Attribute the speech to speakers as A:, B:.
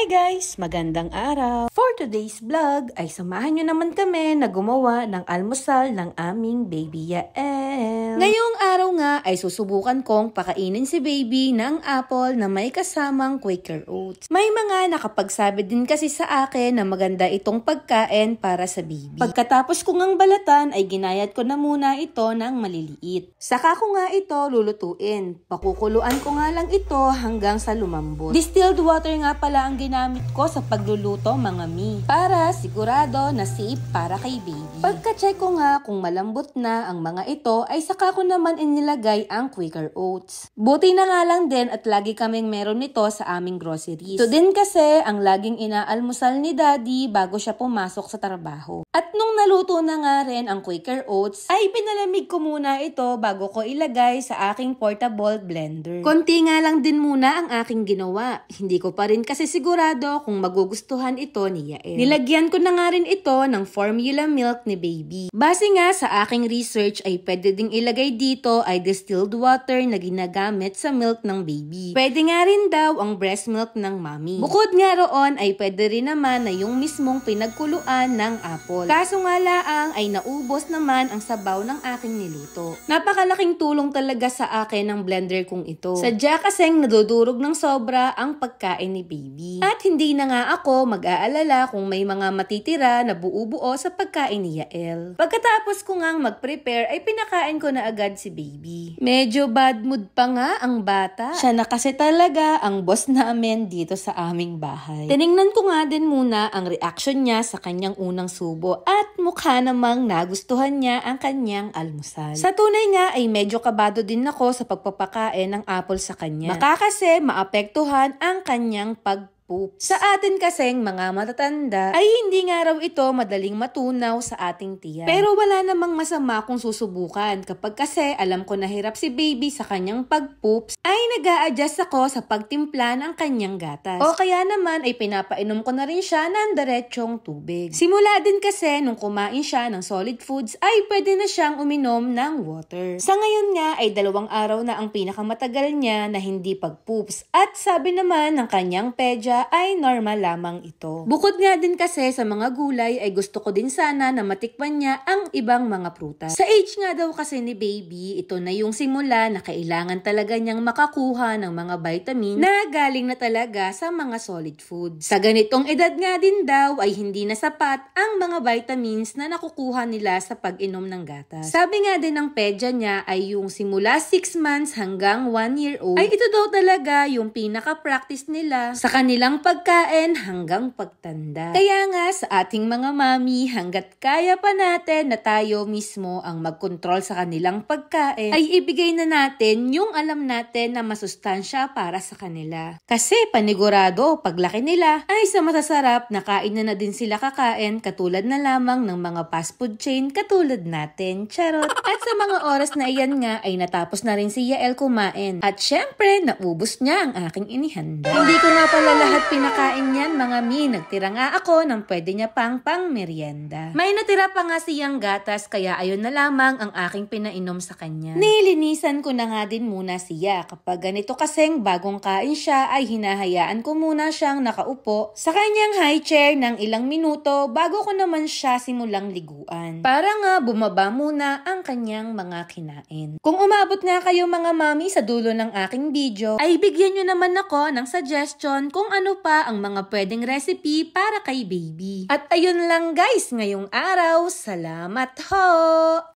A: Hi guys! Magandang araw! For today's vlog ay samahan nyo naman kami na gumawa ng almusal ng aming baby Yael. Ngayong araw nga ay susubukan kong pakainin si baby ng apple na may kasamang Quaker Oats. May mga nakapagsabi din kasi sa akin na maganda itong pagkain para sa baby. Pagkatapos ko ngang balatan ay ginayat ko na muna ito ng maliliit. Saka ko nga ito lulutuin. Pakukuluan ko nga lang ito hanggang sa lumambot. Distilled water nga pala ang ginamit ko sa pagluluto mga mi, para sigurado na safe para kay baby. Pagka-check ko nga kung malambot na ang mga ito ay saka ko naman inilagay ang Quaker Oats. Buti na nga lang din at lagi kaming meron nito sa aming groceries. Ito din kasi ang laging inaalmusal ni daddy bago siya pumasok sa trabaho. At nung naluto na nga rin ang Quaker Oats ay pinalamig ko muna ito bago ko ilagay sa aking portable blender. Konti nga lang din muna ang aking ginawa. Hindi ko pa rin kasi sigurado kung magugustuhan ito ni Yael. Nilagyan ko na nga rin ito ng formula milk ni baby. Base nga sa aking research ay pwede ding ilagay dito ay distilled water na ginagamit sa milk ng baby. Pwede nga rin daw ang breast milk ng mommy. Bukod nga roon ay pwede rin naman na yung mismong pinagkuluan ng apple. Kaso nga laang ay naubos naman ang sabaw ng aking niluto. Napakalaking tulong talaga sa akin ng blender kong ito. Sadya kasing nadudurog ng sobra ang pagkain ni baby. At hindi na nga ako mag-aalala kung may mga matitira na buo-buo sa pagkain ni Yael. Pagkatapos ko ngang mag-prepare ay pinakain ko na agad si baby. Medyo bad mood pa nga ang bata. Siya na kasi talaga ang boss namin dito sa aming bahay. Tiningnan ko nga din muna ang reaction niya sa kanyang unang subo at mukha namang nagustuhan niya ang kanyang almusal. Sa tunay nga ay medyo kabado din ako sa pagpapakain ng apple sa kanya. Baka kasi maapektuhan ang kanyang pagpoop. Sa atin kasing mga matatanda ay hindi nga raw ito madaling matunaw sa ating tiyan. Pero wala namang masama kung susubukan kapag kasi alam ko na hirap si baby sa kanyang pagpoops ay nag-a-adjust ako sa pagtimpla ng kanyang gatas. O kaya naman ay pinapainom ko na rin siya ng diretsong tubig. Simula din kasi nung kumain siya ng solid foods ay pwede na siyang uminom ng water. Sa ngayon nga ay 2 araw na ang pinakamatagal niya na hindi pagpoops at sabi naman ng kanyang pedya ay normal lamang ito. Bukod nga din kasi sa mga gulay ay gusto ko din sana na matikman niya ang ibang mga prutas. Sa age nga daw kasi ni baby, ito na yung simula na kailangan talaga niyang makakuha ng mga vitamin na galing na talaga sa mga solid foods. Sa ganitong edad nga din daw ay hindi na sapat ang mga vitamins na nakukuha nila sa pag-inom ng gatas. Sabi nga din ng pedya niya ay yung simula 6 months hanggang 1 year old ay ito daw talaga yung pinaka-practice nila sa kanilang pagkain hanggang pagtanda. Kaya nga sa ating mga mami, hanggat kaya pa natin na tayo mismo ang mag-control sa kanilang pagkain, ay ibigay na natin yung alam natin na masustansya para sa kanila. Kasi panigurado, paglaki nila, ay sa masasarap na kain na din sila kakain katulad na lamang ng mga fast food chain katulad natin. Charot! At sa mga oras na iyan nga ay natapos na rin si Yael kumain. At syempre, naubos niya ang aking inihanda. Hindi ko nga pala lahat pinakain yan mga mi. Nagtira nga ako ng pwede niya pang merienda. May natira pa nga siyang gatas kaya ayun na lamang ang aking pinainom sa kanya. Nilinisan ko na nga din muna siya. Kapag ganito kasing bagong kain siya ay hinahayaan ko muna siyang nakaupo sa kanyang high chair ng ilang minuto bago ko naman siya simulang liguan. Para nga bumaba muna ang kanyang mga kinain. Kung umabot nga kayo mga mami sa dulo ng aking video ay bigyan nyo naman ako ng suggestion kung ano pa ang mga pwedeng recipe para kay baby. At ayun lang guys, ngayong araw, salamat ho!